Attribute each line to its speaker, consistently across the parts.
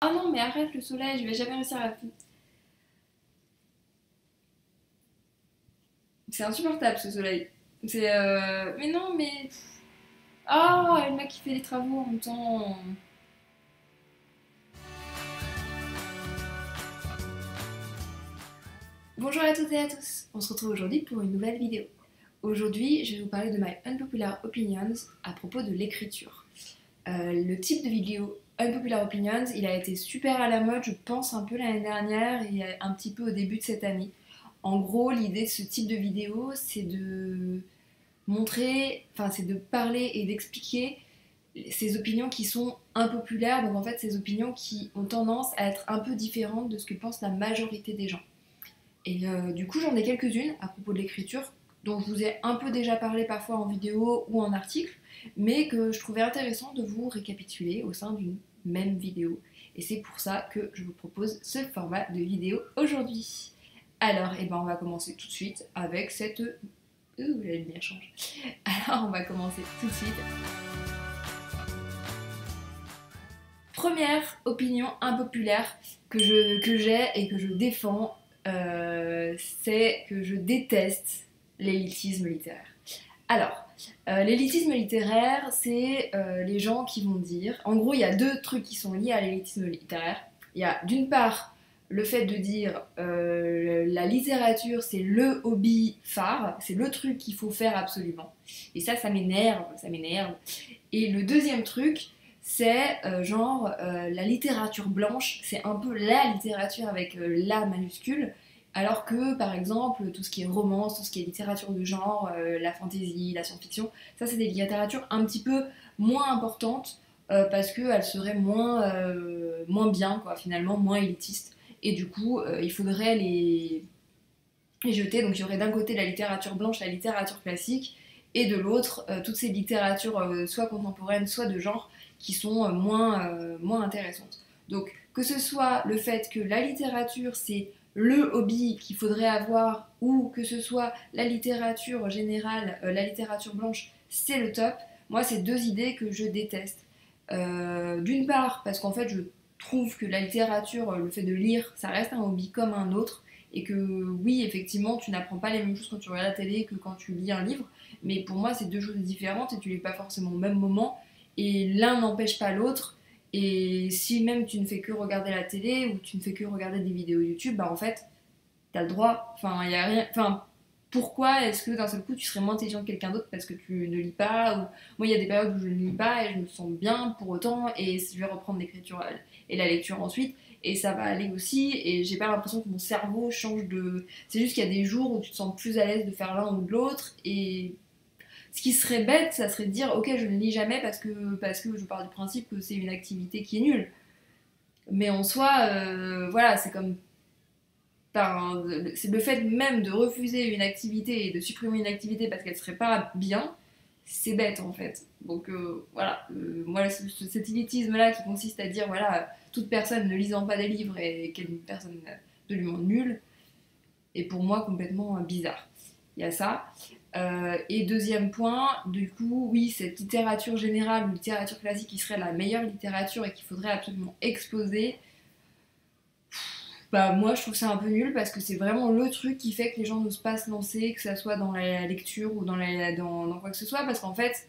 Speaker 1: Ah non, mais arrête le soleil, je vais jamais réussir à... C'est insupportable ce soleil. C'est... Mais non, mais... Ah, le mec qui fait les travaux en même temps. Bonjour à toutes et à tous. On se retrouve aujourd'hui pour une nouvelle vidéo. Aujourd'hui, je vais vous parler de my unpopular opinions à propos de l'écriture. Le type de vidéo unpopular opinions, il a été super à la mode, je pense un peu l'année dernière et un petit peu au début de cette année. En gros, l'idée de ce type de vidéo, c'est de montrer, enfin c'est de parler et d'expliquer ces opinions qui sont impopulaires, donc en fait ces opinions qui ont tendance à être un peu différentes de ce que pense la majorité des gens. Et du coup j'en ai quelques-unes à propos de l'écriture, dont je vous ai un peu déjà parlé parfois en vidéo ou en article, mais que je trouvais intéressant de vous récapituler au sein d'une même vidéo. Et c'est pour ça que je vous propose ce format de vidéo aujourd'hui. Alors, on va commencer tout de suite avec cette... Ouh, la lumière change. Alors, on va commencer tout de suite. Première opinion impopulaire que j'ai et que je défends, c'est que je déteste l'élitisme littéraire. Alors, l'élitisme littéraire, c'est les gens qui vont dire... En gros, il y a deux trucs qui sont liés à l'élitisme littéraire. Il y a d'une part le fait de dire la littérature, c'est le hobby phare, c'est le truc qu'il faut faire absolument. Et ça m'énerve, ça m'énerve. Et le deuxième truc, c'est la littérature blanche, c'est un peu la littérature avec la majuscule, alors que par exemple tout ce qui est romance, tout ce qui est littérature de genre, la fantasy, la science-fiction, ça c'est des littératures un petit peu moins importantes parce qu'elles seraient moins bien, quoi, finalement, moins élitistes. Et du coup, il faudrait les jeter. Donc il y aurait d'un côté la littérature blanche, la littérature classique, et de l'autre, toutes ces littératures soit contemporaines, soit de genre, qui sont moins intéressantes. Donc que ce soit le fait que la littérature, c'est le hobby qu'il faudrait avoir, ou que ce soit la littérature générale, la littérature blanche, c'est le top, moi c'est deux idées que je déteste. D'une part, parce qu'en fait je trouve que la littérature, le fait de lire, ça reste un hobby comme un autre, et que oui, effectivement, tu n'apprends pas les mêmes choses quand tu regardes la télé que quand tu lis un livre, mais pour moi, c'est deux choses différentes et tu les lis pas forcément au même moment, et l'un n'empêche pas l'autre. Et si même tu ne fais que regarder la télé ou tu ne fais que regarder des vidéos YouTube, bah en fait, t'as le droit. Enfin, il y a rien. Enfin, pourquoi est-ce que d'un seul coup tu serais moins intelligent que quelqu'un d'autre parce que tu ne lis pas ou... Moi, il y a des périodes où je ne lis pas et je me sens bien pour autant, et je vais reprendre l'écriture et la lecture ensuite, et ça va aller aussi, et j'ai pas l'impression que mon cerveau change de... C'est juste qu'il y a des jours où tu te sens plus à l'aise de faire l'un ou de l'autre, et ce qui serait bête, ça serait de dire ok, je ne lis jamais parce que je pars du principe que c'est une activité qui est nulle. Mais en soi, voilà, c'est comme... Enfin, c'est le fait même de refuser une activité et de supprimer une activité parce qu'elle serait pas bien, c'est bête en fait. Donc voilà, moi cet élitisme là qui consiste à dire voilà, toute personne ne lisant pas des livres est une personne absolument nulle, est pour moi complètement bizarre. Il y a ça. Et deuxième point, du coup, oui, cette littérature générale ou littérature classique qui serait la meilleure littérature et qu'il faudrait absolument exposer, bah moi je trouve ça un peu nul parce que c'est vraiment le truc qui fait que les gens n'osent pas se lancer, que ça soit dans la lecture ou dans quoi que ce soit, parce qu'en fait,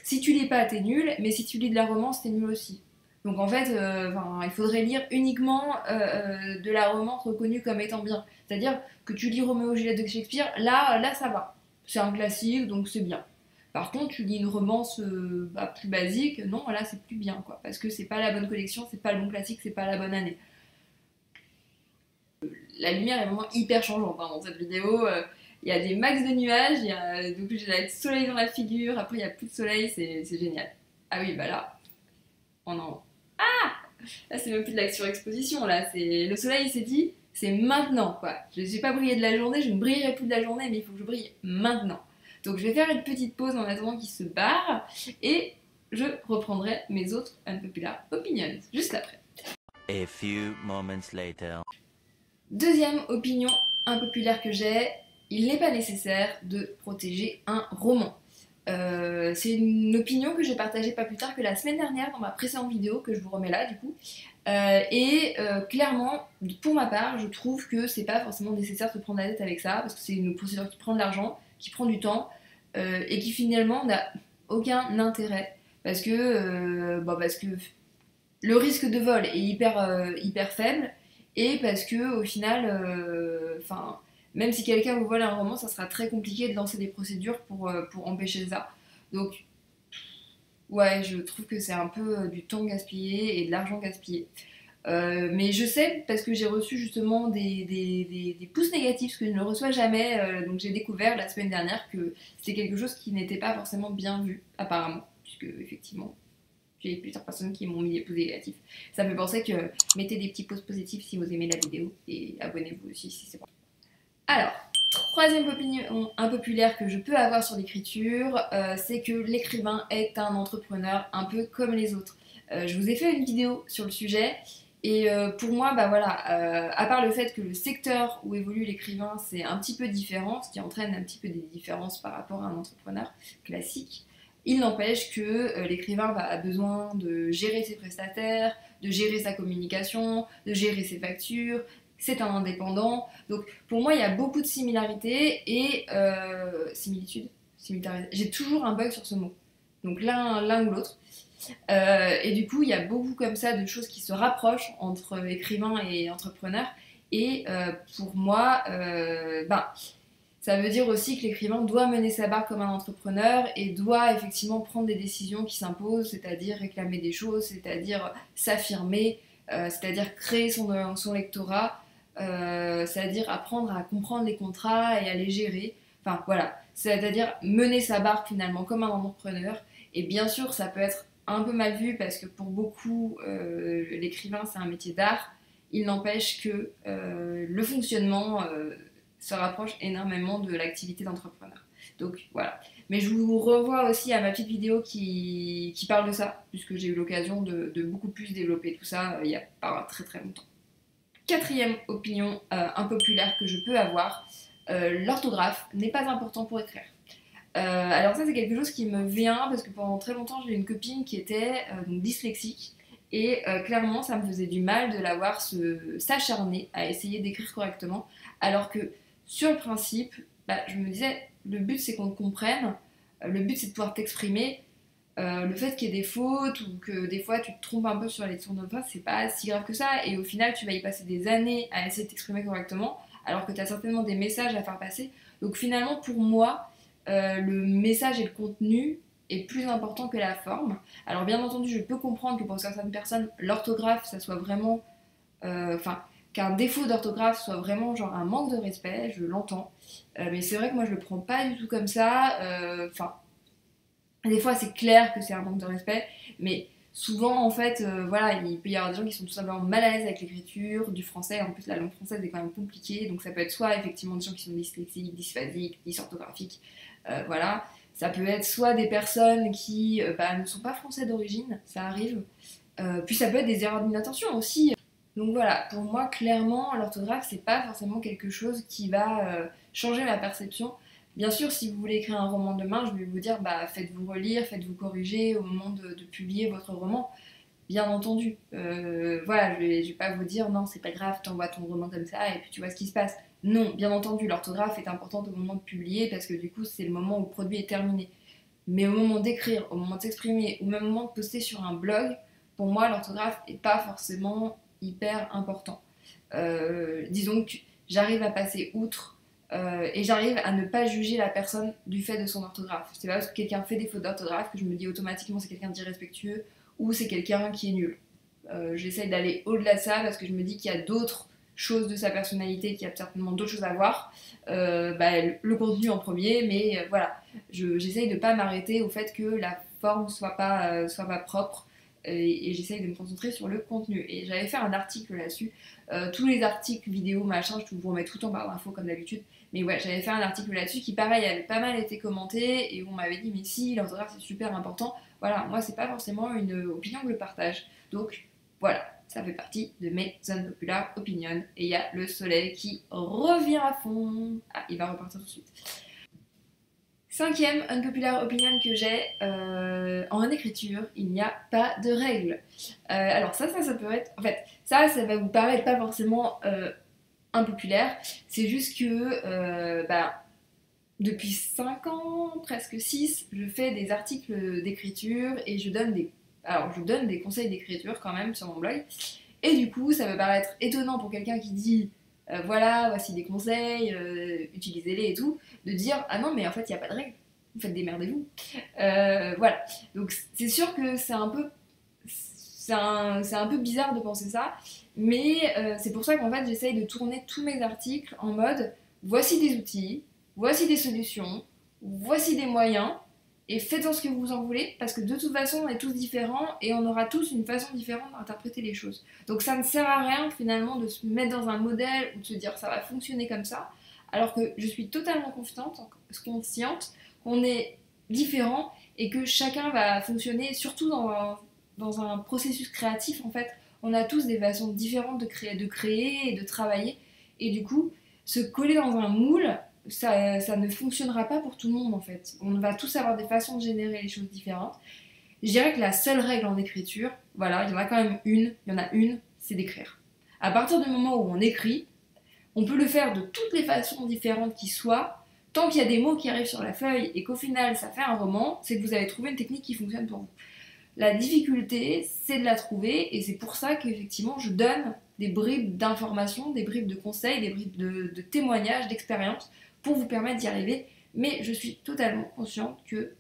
Speaker 1: si tu lis pas, t'es nul, mais si tu lis de la romance, t'es nul aussi. Donc en fait, il faudrait lire uniquement de la romance reconnue comme étant bien. C'est-à-dire que tu lis Roméo et Juliette de Shakespeare, là ça va. C'est un classique, donc c'est bien. Par contre, tu lis une romance plus basique, non, là c'est plus bien, quoi. Parce que c'est pas la bonne collection, c'est pas le bon classique, c'est pas la bonne année. La lumière est vraiment hyper changeante hein, dans cette vidéo. Il y a des max de nuages, donc j'ai le soleil dans la figure, après il n'y a plus de soleil, c'est génial. Ah oui, bah là, on en... Là c'est même plus de la surexposition, là, c'est... Le soleil il s'est dit, c'est maintenant, quoi. Je n'ai pas brillé de la journée, je ne brillerai plus de la journée, mais il faut que je brille maintenant. Donc je vais faire une petite pause en attendant qu'il se barre, et je reprendrai mes autres unpopular opinions, juste après.
Speaker 2: A few moments later.
Speaker 1: Deuxième opinion impopulaire que j'ai, il n'est pas nécessaire de protéger un roman. C'est une opinion que j'ai partagée pas plus tard que la semaine dernière dans ma précédente vidéo, que je vous remets là du coup. Clairement, pour ma part, je trouve que c'est pas forcément nécessaire de se prendre la tête avec ça, parce que c'est une procédure qui prend de l'argent, qui prend du temps, et qui finalement n'a aucun intérêt. Parce que le risque de vol est hyper faible, et parce que au final, même si quelqu'un vous vole un roman, ça sera très compliqué de lancer des procédures pour empêcher ça. Donc, ouais, je trouve que c'est un peu du temps gaspillé et de l'argent gaspillé. Mais je sais, parce que j'ai reçu justement des pouces négatifs, ce que je ne reçois jamais, donc j'ai découvert la semaine dernière que c'était quelque chose qui n'était pas forcément bien vu, apparemment, puisque effectivement, j'ai plusieurs personnes qui m'ont mis des pouces négatifs. Ça me fait penser que mettez des petits pouces positifs si vous aimez la vidéo, et abonnez-vous aussi si c'est bon. Alors, troisième opinion impopulaire que je peux avoir sur l'écriture, c'est que l'écrivain est un entrepreneur un peu comme les autres. Je vous ai fait une vidéo sur le sujet, et pour moi, à part le fait que le secteur où évolue l'écrivain, c'est un petit peu différent, ce qui entraîne un petit peu des différences par rapport à un entrepreneur classique, il n'empêche que l'écrivain a besoin de gérer ses prestataires, de gérer sa communication, de gérer ses factures, c'est un indépendant. Donc pour moi, il y a beaucoup de similarités et similitudes. J'ai toujours un bug sur ce mot. Donc l'un ou l'autre. Et du coup, il y a beaucoup comme ça de choses qui se rapprochent entre écrivain et entrepreneur. Et pour moi, ça veut dire aussi que l'écrivain doit mener sa barque comme un entrepreneur et doit effectivement prendre des décisions qui s'imposent, c'est-à-dire réclamer des choses, c'est-à-dire s'affirmer, c'est-à-dire créer son lectorat, c'est-à-dire apprendre à comprendre les contrats et à les gérer. Enfin voilà, c'est-à-dire mener sa barque finalement comme un entrepreneur. Et bien sûr, ça peut être un peu mal vu parce que pour beaucoup, l'écrivain c'est un métier d'art. Il n'empêche que le fonctionnement se rapproche énormément de l'activité d'entrepreneur. Donc voilà. Mais je vous renvoie aussi à ma petite vidéo qui parle de ça, puisque j'ai eu l'occasion de beaucoup plus développer tout ça il y a pas très très longtemps. Quatrième opinion impopulaire que je peux avoir, l'orthographe n'est pas important pour écrire. Alors ça c'est quelque chose qui me vient parce que pendant très longtemps j'ai une copine qui était donc dyslexique et clairement ça me faisait du mal de la voir s'acharner à essayer d'écrire correctement alors que sur le principe je me disais le but c'est qu'on te comprenne, le but c'est de pouvoir t'exprimer, le fait qu'il y ait des fautes ou que des fois tu te trompes un peu sur les tours de phrase c'est pas si grave que ça et au final tu vas y passer des années à essayer de t'exprimer correctement alors que tu as certainement des messages à faire passer donc finalement pour moi le message et le contenu est plus important que la forme. Alors bien entendu, je peux comprendre que pour certaines personnes, l'orthographe, ça soit vraiment... qu'un défaut d'orthographe soit vraiment genre un manque de respect, je l'entends. Mais c'est vrai que moi, je le prends pas du tout comme ça. Des fois, c'est clair que c'est un manque de respect, mais souvent, en fait, il peut y avoir des gens qui sont tout simplement mal à l'aise avec l'écriture du français. En plus, la langue française est quand même compliquée, donc ça peut être soit effectivement des gens qui sont dyslexiques, dysphasiques, dysorthographiques, voilà. Ça peut être soit des personnes qui ne sont pas français d'origine, ça arrive. Puis ça peut être des erreurs d'inattention aussi. Donc voilà, pour moi, clairement, l'orthographe, c'est pas forcément quelque chose qui va changer ma perception. Bien sûr, si vous voulez écrire un roman demain, je vais vous dire, faites-vous relire, faites-vous corriger au moment de publier votre roman. Bien entendu. Je vais pas vous dire, non, c'est pas grave, t'envoies ton roman comme ça et puis tu vois ce qui se passe. Non, bien entendu, l'orthographe est importante au moment de publier parce que du coup, c'est le moment où le produit est terminé. Mais au moment d'écrire, au moment de s'exprimer, au même moment de poster sur un blog, pour moi, l'orthographe est pas forcément hyper important. Disons que j'arrive à passer outre et j'arrive à ne pas juger la personne du fait de son orthographe. C'est pas parce que quelqu'un fait des fautes d'orthographe que je me dis automatiquement c'est quelqu'un d'irrespectueux ou c'est quelqu'un qui est nul. J'essaye d'aller au-delà de ça parce que je me dis qu'il y a d'autres choses de sa personnalité, qu'il y a certainement d'autres choses à voir. Le contenu en premier, mais j'essaye de pas m'arrêter au fait que la forme soit pas propre et j'essaye de me concentrer sur le contenu. Et j'avais fait un article là-dessus. Tous les articles, vidéos, machin, je vous remets tout en barre d'infos comme d'habitude. Mais ouais, j'avais fait un article là-dessus qui, pareil, avait pas mal été commenté et on m'avait dit, mais si, l'orthographe c'est super important. Voilà, moi c'est pas forcément une opinion que je partage. Donc voilà, ça fait partie de mes unpopular opinions. Et il y a le soleil qui revient à fond. Ah, il va repartir tout de suite. Cinquième unpopular opinion que j'ai, en écriture, il n'y a pas de règles. Alors ça peut être... En fait, ça va vous paraître pas forcément impopulaire, c'est juste que depuis 5 ans, presque 6, je fais des articles d'écriture et je donne des conseils d'écriture quand même sur mon blog. Et du coup, ça peut paraître étonnant pour quelqu'un qui dit voilà, voici des conseils, utilisez-les et tout, de dire ah non, mais en fait, il n'y a pas de règles, en fait, démerdez-vous. Voilà. Donc, c'est sûr que c'est un peu bizarre de penser ça, mais c'est pour ça qu'en fait, j'essaye de tourner tous mes articles en mode voici des outils, voici des solutions, voici des moyens. Et faites-en ce que vous en voulez, parce que de toute façon, on est tous différents et on aura tous une façon différente d'interpréter les choses. Donc ça ne sert à rien finalement de se mettre dans un modèle ou de se dire ça va fonctionner comme ça, alors que je suis totalement consciente qu'on est différents et que chacun va fonctionner, surtout dans un processus créatif en fait. On a tous des façons différentes de créer et de travailler, et du coup, se coller dans un moule, ça ne fonctionnera pas pour tout le monde en fait. On va tous avoir des façons de générer les choses différentes. Je dirais que la seule règle en écriture, voilà, il y en a quand même une, c'est d'écrire. À partir du moment où on écrit, on peut le faire de toutes les façons différentes qui soient, tant qu'il y a des mots qui arrivent sur la feuille et qu'au final ça fait un roman, c'est que vous avez trouvé une technique qui fonctionne pour vous. La difficulté, c'est de la trouver, et c'est pour ça qu'effectivement je donne des bribes d'informations, des bribes de conseils, des bribes de témoignages, d'expériences, pour vous permettre d'y arriver, mais je suis totalement consciente que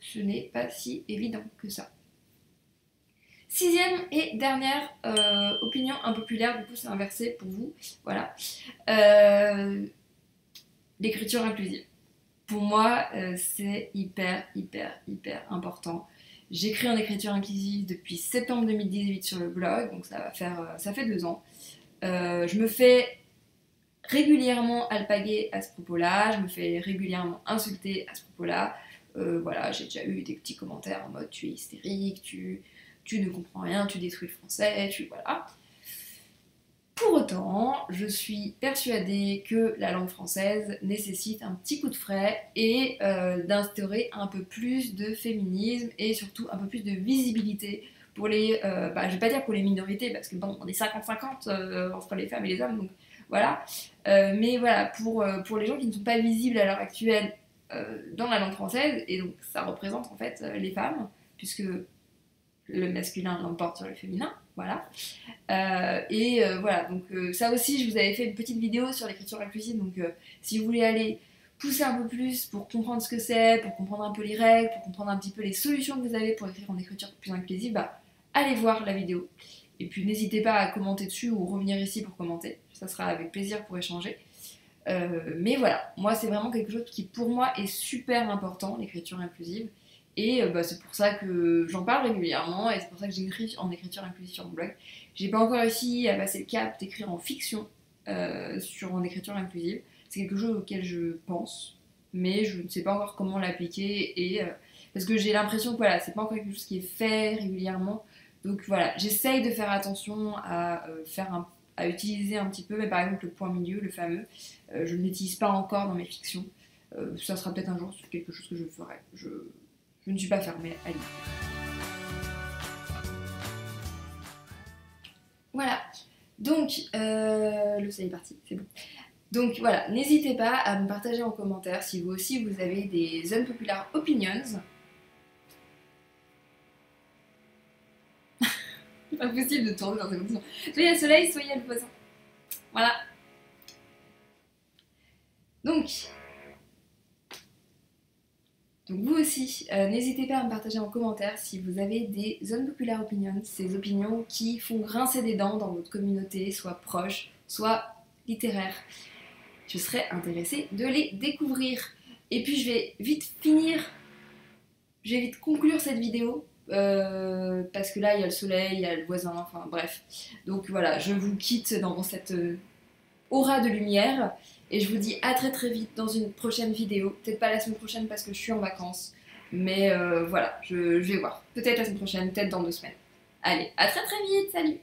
Speaker 1: ce n'est pas si évident que ça. Sixième et dernière opinion impopulaire, du coup c'est inversé pour vous, voilà. L'écriture inclusive. Pour moi, c'est hyper important. J'écris en écriture inclusive depuis septembre 2018 sur le blog, donc ça fait 2 ans. Je me fais régulièrement alpaguer à ce propos-là, je me fais régulièrement insulter à ce propos-là. Voilà, j'ai déjà eu des petits commentaires en mode tu es hystérique, tu ne comprends rien, tu détruis le français, voilà. Pour autant, je suis persuadée que la langue française nécessite un petit coup de frais et d'instaurer un peu plus de féminisme et surtout un peu plus de visibilité pour les... je vais pas dire pour les minorités parce que bon, on est 50-50 entre les femmes et les hommes, donc voilà. Mais voilà, pour les gens qui ne sont pas visibles à l'heure actuelle dans la langue française, et donc ça représente en fait les femmes, puisque le masculin l'emporte sur le féminin, voilà. Voilà, donc ça aussi, je vous avais fait une petite vidéo sur l'écriture inclusive, donc si vous voulez aller pousser un peu plus pour comprendre ce que c'est, pour comprendre un peu les règles, pour comprendre un petit peu les solutions que vous avez pour écrire en écriture plus inclusive, allez voir la vidéo. Et puis n'hésitez pas à commenter dessus ou revenir ici pour commenter, ça sera avec plaisir pour échanger. Mais voilà, moi c'est vraiment quelque chose qui pour moi est super important, l'écriture inclusive. Et c'est pour ça que j'en parle régulièrement et c'est pour ça que j'écris en écriture inclusive sur mon blog. J'ai pas encore réussi à passer le cap d'écrire en fiction en écriture inclusive. C'est quelque chose auquel je pense, mais je ne sais pas encore comment l'appliquer parce que j'ai l'impression que voilà, c'est pas encore quelque chose qui est fait régulièrement. Donc voilà, j'essaye de faire attention à utiliser un petit peu, mais par exemple le point milieu, le fameux, je ne l'utilise pas encore dans mes fictions. Ça sera peut-être un jour quelque chose que je ferai. Je ne suis pas fermée à l'idée. Voilà, donc le soleil est parti, c'est bon. Donc voilà, n'hésitez pas à me partager en commentaire si vous aussi vous avez des unpopular opinions. C'est pas possible de tourner dans ces conditions. Soit il y a le soleil, soit il y a le poisson. Voilà. Donc vous aussi, n'hésitez pas à me partager en commentaire si vous avez des unpopular opinions, ces opinions qui font grincer des dents dans votre communauté, soit proche, soit littéraire. Je serais intéressée de les découvrir. Et puis je vais vite conclure cette vidéo, parce que là il y a le soleil, il y a le voisin, enfin bref. Donc voilà, je vous quitte dans cette aura de lumière. Et je vous dis à très vite dans une prochaine vidéo. Peut-être pas la semaine prochaine parce que je suis en vacances. Mais voilà, je vais voir. Peut-être la semaine prochaine, peut-être dans 2 semaines. Allez, à très vite, salut!